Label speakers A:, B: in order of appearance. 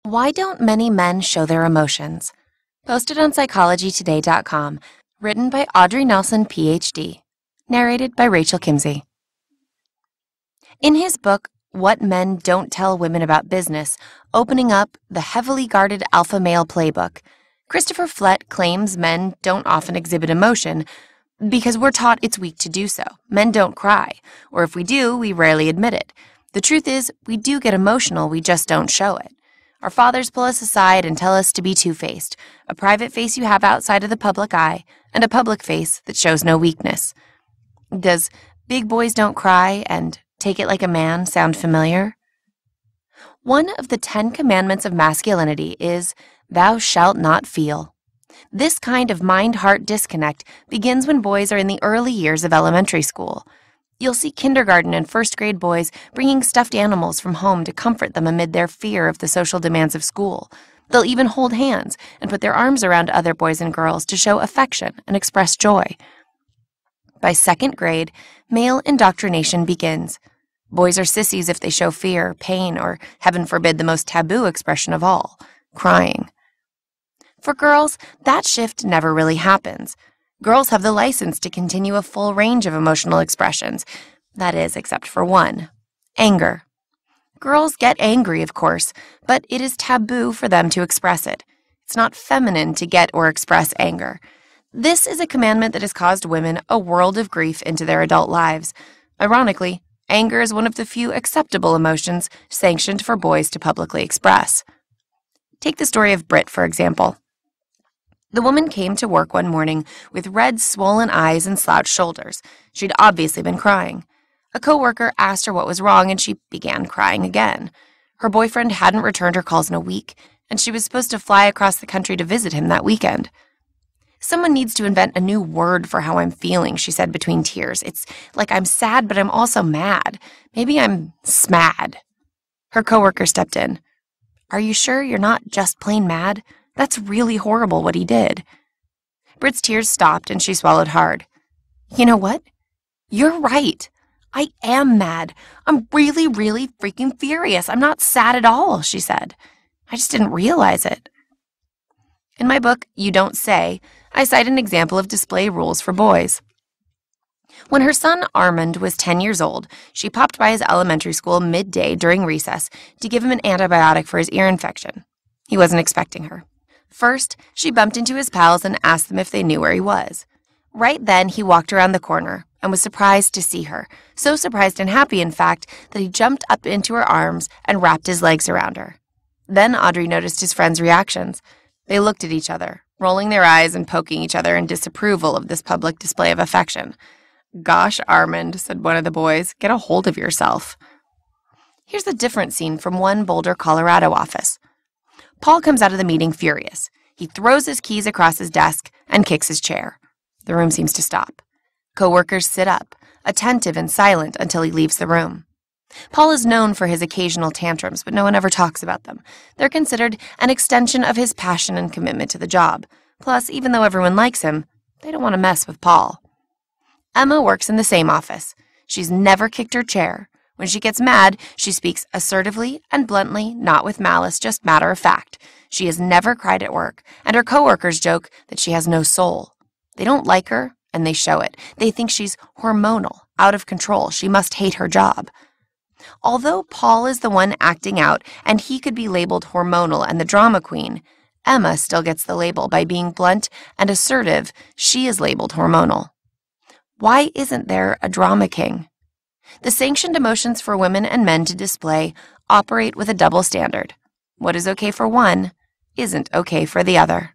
A: Why don't many men show their emotions? Posted on psychologytoday.com, written by Audrey Nelson, PhD, narrated by Rachel Kimsey. In his book, What Men Don't Tell Women About Business, opening up the heavily guarded alpha male playbook, Christopher Flett claims men don't often exhibit emotion because we're taught it's weak to do so. Men don't cry, or if we do, we rarely admit it. The truth is, we do get emotional, we just don't show it. Our fathers pull us aside and tell us to be two-faced, a private face you have outside of the public eye, and a public face that shows no weakness. Does big boys don't cry and take it like a man sound familiar? One of the 10 commandments of masculinity is, thou shalt not feel. This kind of mind-heart disconnect begins when boys are in the early years of elementary school. You'll see kindergarten and first-grade boys bringing stuffed animals from home to comfort them amid their fear of the social demands of school. They'll even hold hands and put their arms around other boys and girls to show affection and express joy. By second grade, male indoctrination begins. Boys are sissies if they show fear, pain, or, heaven forbid, the most taboo expression of all, crying. For girls, that shift never really happens. Girls have the license to continue a full range of emotional expressions. That is, except for one: anger. Girls get angry, of course, but it is taboo for them to express it. It's not feminine to get or express anger. This is a commandment that has caused women a world of grief into their adult lives. Ironically, anger is one of the few acceptable emotions sanctioned for boys to publicly express. Take the story of Britt, for example. The woman came to work one morning with red, swollen eyes and slouched shoulders. She'd obviously been crying. A coworker asked her what was wrong, and she began crying again. Her boyfriend hadn't returned her calls in a week, and she was supposed to fly across the country to visit him that weekend. Someone needs to invent a new word for how I'm feeling, she said between tears. It's like I'm sad, but I'm also mad. Maybe I'm smad. Her coworker stepped in. Are you sure you're not just plain mad? That's really horrible what he did. Britt's tears stopped and she swallowed hard. You know what? You're right. I am mad. I'm really, really freaking furious. I'm not sad at all, she said. I just didn't realize it. In my book, You Don't Say, I cite an example of display rules for boys. When her son Armand was 10 years old, she popped by his elementary school midday during recess to give him an antibiotic for his ear infection. He wasn't expecting her. First, she bumped into his pals and asked them if they knew where he was. Right then, he walked around the corner and was surprised to see her, so surprised and happy, in fact, that he jumped up into her arms and wrapped his legs around her. Then Audrey noticed his friends' reactions. They looked at each other, rolling their eyes and poking each other in disapproval of this public display of affection. Gosh, Armand, said one of the boys, get a hold of yourself. Here's a different scene from one Boulder, Colorado office. Paul comes out of the meeting furious. He throws his keys across his desk and kicks his chair. The room seems to stop. Coworkers sit up, attentive and silent until he leaves the room. Paul is known for his occasional tantrums, but no one ever talks about them. They're considered an extension of his passion and commitment to the job. Plus, even though everyone likes him, they don't want to mess with Paul. Emma works in the same office. She's never kicked her chair. When she gets mad, she speaks assertively and bluntly, not with malice, just matter of fact. She has never cried at work, and her coworkers joke that she has no soul. They don't like her, and they show it. They think she's hormonal, out of control. She must hate her job. Although Paul is the one acting out, and he could be labeled hormonal and the drama queen, Emma still gets the label by being blunt and assertive. She is labeled hormonal. Why isn't there a drama king? The sanctioned emotions for women and men to display operate with a double standard. What is okay for one isn't okay for the other.